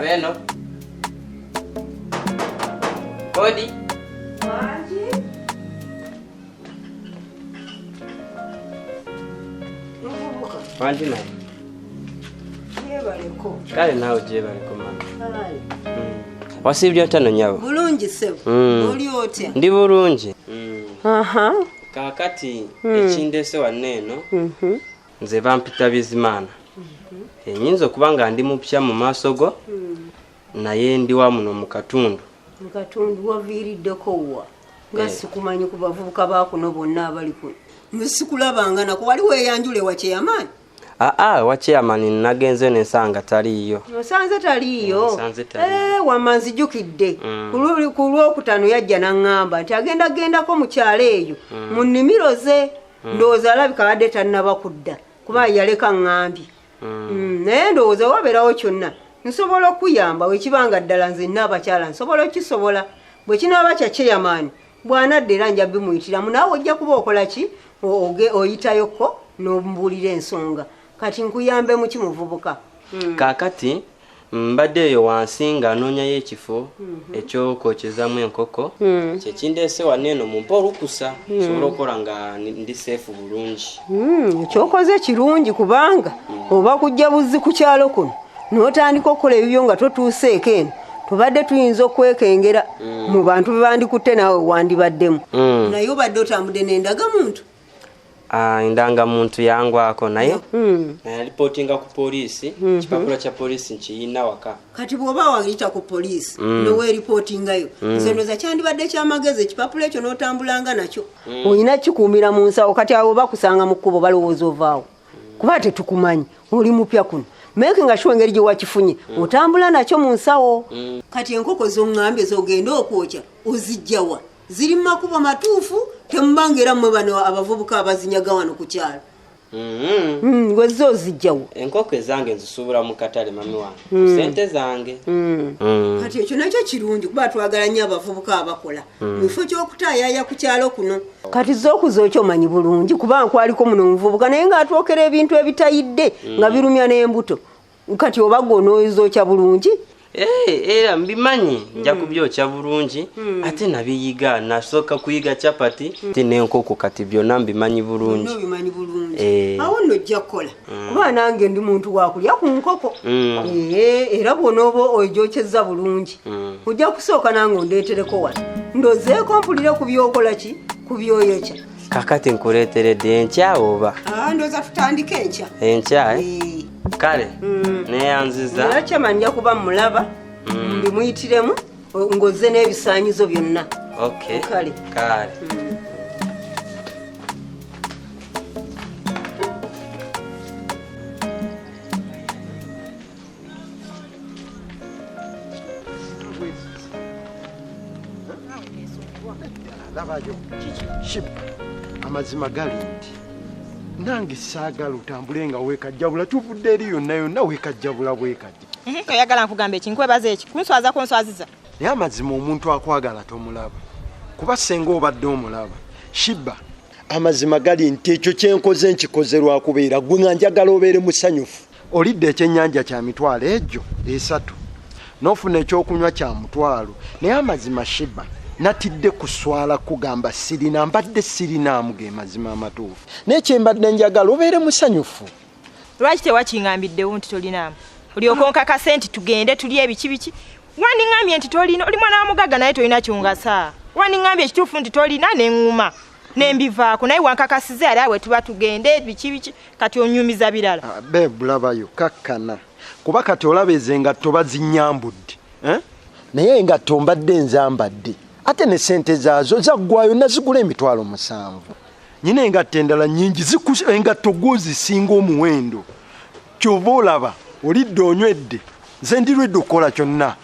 Abeno. Kodi. Wanti naye. Jebaleko. Kale nawe jebaleko mama. Wasibye otano nyabo. Bulungi sebo. Oli otya? Ndi bulungi. Aha. Kakati ekindese waneno. Nze bampita bizimana. Enyinza kubanga ndi mupya mu masogo. Naye ndi wa muno mu katundu. Mu katundu waviiriddeko wa. Ngasikumanye ku bavubuka bakuno bonna abali kuno. Musikulabanga nako wali weyanjule wakyeyamani. Wakyeyamani nagenze nensanga taliyo. Osanze taliyo. Wamanzijukidde. Ku Lwokutano yajja n'angamba nti agenda mu kyalo eyo. Mu nnimiro ze ndowooza alabika badde tannaba kudda. Kuba yaleka ngambye. Naye ndowooza wabeerawo kyonna. Nsobola okuyamba wekibanga ddala nze n'abakyala nsobola okisobola. Bwe kinaaba kyakyeyamani bw'anadda era nja bimuyitiramu naawe ojja kuba okola ki oyitayoko n'ombuulira ensonga. Kati nkuyambe mu kimuvubuka. Kakati mbadde eyo wansi nga anoonyayo ekifo ekyokwokyezaamu enkoko. Kyekindese waneno mumpa olukusa sobola okukola nga ndi seefu bulungi. Ekyokoze kirungi kubanga oba kujja buzzi ku kyalo kuno n'otandika okukola ebibyo nga totuuseeko eno tubadde tuyinza okwekengera mu bantu be bandikutte naawe wandibaddemu. Naye obadde otambudde n'endaga muntu? Endanga muntu yangwako naye nalipotinga ku poliisi. Kipapula kya poliisi nkiyina waka. Kati bw'oba wayita ku poliisi noweeripotingayo nze ndoza kyandibadde kyamagezi ekipapula ekyo n'otambulanga nakyo. Olina kikuumira mu nsawo kati abo bakusanga mu kkubo balowooza ovaawo kuba tetukumanyi oli mupya kuno. Making sure engeri gye wakifunye otambula nakyo mu nsawo. Kati enkoko z'ongambye z'ogenda okwokya ozijjawa ziri mu makubo matuufu temubanga era mmwe bano abavubuka abazinyaga wano ku kyalo. Gwe ozijjawo. Enkoko ezange nzisuubula mu katale mami wange sente zange. Kati ekyo nakyo kirungi kuba twagala nnyo abavubuka abakola mu kifo ky'okutaayaaya ku kyalo kuno. Kati z'okuzookya omanyi bulungi kuba nkwaliko muno omuvubuka naye ng'atwokera ebintu ebitayidde nga birumya n'embuto. Kati oba gw'onoozookya bulungi? Era mbimanyi nja kubyokya bulungi ate nabiyiga nasooka kuyiga chapati te n'enkoko kati byonna mbimanyi bulungi. Bimanyi bulungi. Awo nno ojja kukola kuba nange ndi muntu wa kulya ku nkoko. Era bw'onooba ogyokyezza bulungi ojja kusooka nange ondeetereko wano ndozeeko mpulire ku byokola ki ku byoyokya. Kakati nkuleeteredde enkya oba? Ndooza tutandike enkya. Enkya kale neyanziza era kyama nja kuba mulaba mbimuyitiremu ngozze n'ebisaanyizo byonna. Kale labayo ship amazima gali nti nange saagala otambule nga weekajjabula tuvudde eri yonna yonna weekajjabula bwekajja. Oyagala nkugamba eki nkwebaza eki kunswaza konswaziza. Naye amazima omuntu akwagala tomulaba kuba senga obadde omulaba. Shiba amazima gali nti ekyo kyenkoze nkikoze lwakubeera gwe nga njagala obeere musanyufu. Olidde ekyennyanja kya mitwalo egyo 3 n'ofuna ekyokunywa kya mutwalo naye amazima Shiba natidde kuswala kugamba sirina mbadde sirinaamu ge mazima amatuufu n'ekyembadde njagala obeere musanyufu. Lwaki tewakingambiddewo nti tolinaamu olyokonka kasenti tugende tuli ebiki wandingambye nti tolina oli mwana wa mugagga naye tolina kyongasa. Wandingambye ekituufu nti tolina n'eŋŋuma n'embivaako naye wankakasize ali awe tuba tugende biki kati onyumiza birala. Bebulabayo kakkana kuba kati olaba ezo engatto bazinyambudde naye engatto mbadde nzambadde ate ne sente zaazo zaggwayo nazigula emitwalo 7. Nyina engatto endala nnyingi engatto gwozisinga omuwendo kyova olaba olidde onywedde nze ndirwedde okukola kyonna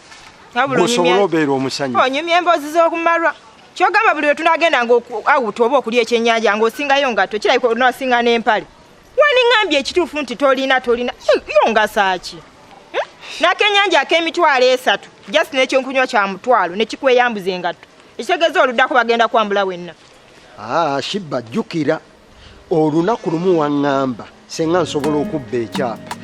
gwosobola obeera omusanyu. Onyumya emboozi z'okumalwa kyogamba buli lwe tunagenda ngaawuta oba okulya ekyennyanja ng'osingayo ngatto kirabika onoosinga n'empale. Wandingambye ekituufu nti tolina yongasaaki n'akennyanja ak'emitwalo 3 just n'ekyokunywa kya mutwalo ne kikweyambuza engatto ekitegeeza oluddako bagenda kwambula wenna. Shiba jjukira olunaku lumu waŋŋamba senga nsobola okubba ekyapa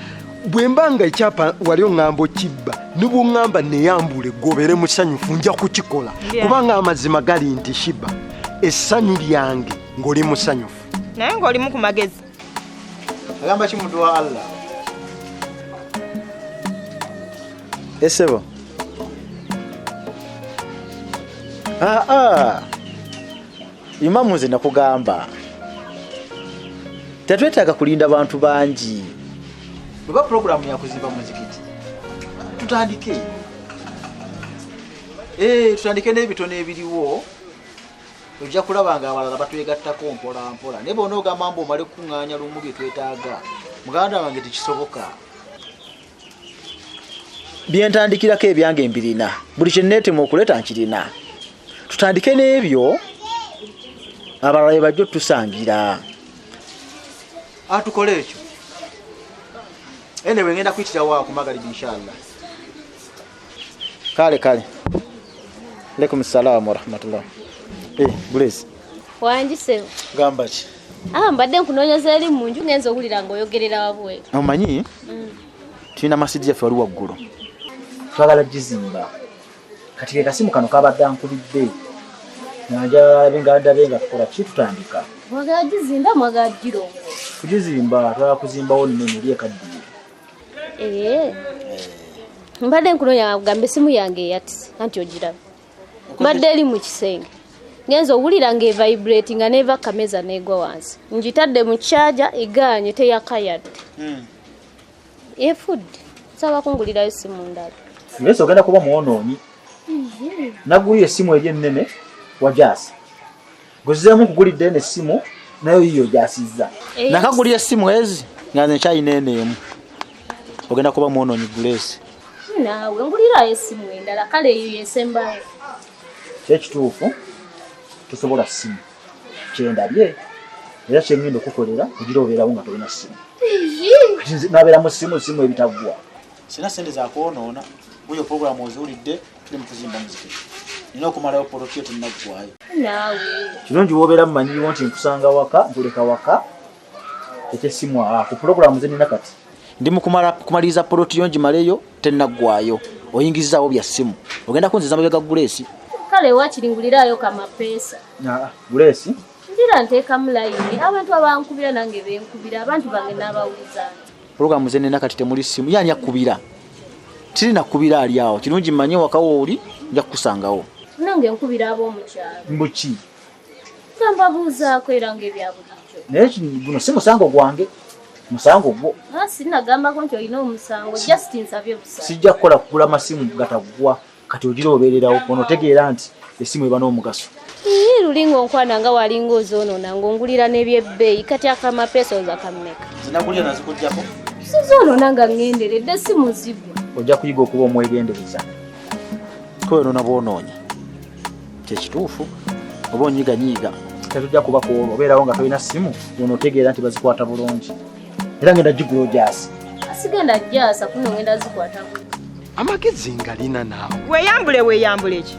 bwembanga ekyapa wali oŋŋamba kibba ne bw'oŋŋamba neeyambule gobeere musanyufu nja kukikola kubanga amazima gali nti Shibba essanyu lyange ng'oli musanyufu naye ng'olimu ku magezi agamba ki muntu wa Allah esebo imamu nze nakugamba tetwetaaga kulinda bantu bangi bweba puroguramu yakuzimba muzikiti tutandike tutandike n'ebitono ebiriwo ojja kulaba nga abalala batwegattako mpola mpola naye bona ogamba mbu omale kuŋŋaanya lumu bye twetaaga muganda wange tekisoboka byentandikirako ebyange mbirina buli kye neetema okuleeta nkirina tutandike n'ebyo abalala bajja otusangira atukole ekyo enewe ngenda kuyitirawo ku magalibi inshallah kale alaikum salaam warahmatullah Grace wanjise gamba ki mbadde nkunoonyeza eri mu nju ngenza owulira ng'oyogerera wabwe omanyi tulina masidi yaffe wali waggulu twagala gizimba kati ke kasimu kano kabadde ankubidde nanjalabe nga ndabe nga tukola ki tutandika mwagala gizimba mwagala girongo kugizimba twagala kuzimbawo nnene eri ekaddiye mbadde nkunoonya kugamba esimu yange eyatise anti ogiraba mbadde eri mu kisenge ngenza owulira ng'evibrate nga neeva kameza neegwa wansi ngitadde mu kyaja eganye teyakayadde efudde nsaba kungulirayo essimu ndala Grace ogenda kuba muwonoonyi nagulira essimu eri ennene wajaasa gwezizeemu kugulidde n'essimu nayo yiyo gyasizza nakagulira essimu ezi nga nze nkyayina eneemu ogenda kuba muwonoonyi Grace naawe ngulirayo essimu endala kale eyo yesembayo kyekituufu tusobola ssimu kyendabye era kyengenda okukolera kugira obeerawo nga tolina ssimu nabeera mu ssimu ebitaggwa sina sente zakwonoona buyo puroguramu oziwulidde tuli mu kuzimba muzikiti nina okumalayo polotiyo tennaggwayo naawe kirungi wobeera mumanyiriwo nti nkusanga waka nkuleka waka ekyessimu ku puroguramu ze nina kati ndi mukumaliriza polotiyo ngimaleyo tennaggwayo oyingizaawo bya ssimu ogenda kunziza mabega Grace kale wakiringulirayo kamapeesa Grace ndira nteekamu layini abantu abankubira nange benkubira abantu bange n'abawulizana puroguramu ze nina kati temuli ssimu yani akkubira tirina kubira ali awo kirungi mmanye wakawo oli nja kukusangawo nange nkubira ab'omukyalo mbuki gambabuuzaako era ng'ebyabulijjo naye guno si musango gwange musango gwo sinagambako nti olina omusango just nsabye busa sijja kukola kugula masimu gataggwa kati ogira obeererawo ono otegeera nti essimu eba n'omugaso lulinga onkwana nga walinga ozoonoona ng'ongulira n'ebyebbeeyi kati akamapeesa oza kammeka zinagulira nazikugjako sizoonoona nga ŋŋenderedde essimu zigwa ojja kuyiga okuba omwegendereza twoyonoona bwonoonya kyekituufu oba onyiganyiiga tetujja kuba kuolwo obeerawo nga tolina ssimu ono otegeera nti bazikwata bulungi era ngenda gigula ojaasi asigenda jaasa kuno ngenda zikwata bulungi amagezi ngalina naawe weeyambule ki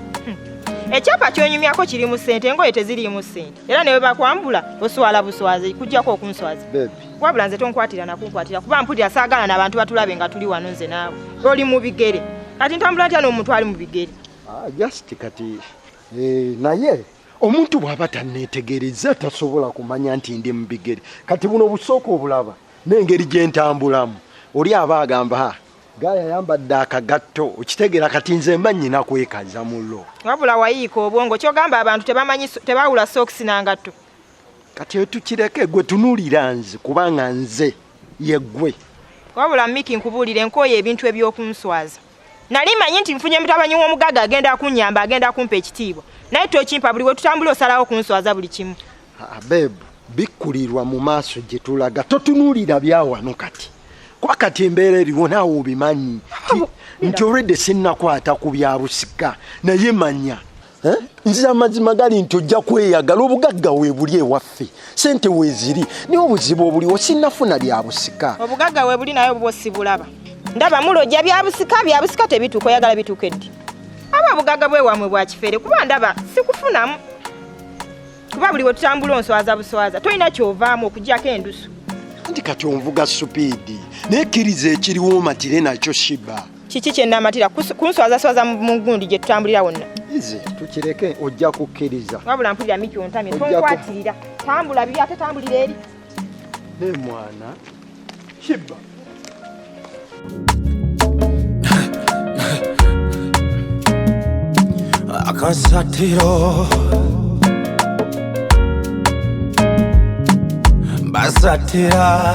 ekyapa kyonyumyako kirimu ssente engoye teziriimu ssente era ne bwe bakwambula oswala buswazi kujjako okunswazi wabula nze tonkwatira nakunkwatira kuba mpulira saagala n'abantu batulabe nga tuli wano nze naawe oli mu bigere kati ntambula ntya n'omuntu ali mu bigere just kati naye omuntu bw'aba tanneetegereza tasobola kumanya nti ndi mu bigere kati buno busooka obulaba n'engeri gye ntambulamu oli aba agamba gaya yambadde akagatto okitegeera kati nze mba nnyina kwekaza mullo wabula wayiika obwongo kyogamba abantu tebawula sokisi nangatto kati etukireke gwe tunuulira nze kubanga nze yeggwe wabula miki nkubuulire nkooye ebintu eby'okunswaza nali manyi nti nfunye mutabanyi w'omugagga agenda kunnyamba agenda kumpa ekitiibwa naye tokimpa buli we tutambula osalawo kunswaza buli kimu bebu bikkulirwa mu maaso gye tulaga totunuulira byawano kati kwakati embeera eriwo naawe obimanyi nti olwedde sinnakwata ku bya busika naye manya nzira amazima gali nti ojja kweyagala obugagga weebuli ewaffe sente weeziri niwe obuzibu obuliwo sinnafuna lya busika obugagga weebuli naye obwo sibulaba ndaba mulojja bya busika tebituuka oyagala bituuka eddi aba obugagga bwewamwe bwa kifere kuba ndaba sikufunamu kuba buli we tutambula onswaza buswaza tolina kyovaamu okugyako endusu nti kati onvuga supiidi nekkiriza ekiriwo matire nakyo Shiba. Kiki kye namatira kunswaza mu gundi gye tutambulira wonna. Izi tukireke ojja kukkiriza. Wabula mpulira miki ontamye tonkwatirira. Tambula bibi ate tambulira eri. Ne mwana Shiba. Akasatiro basatira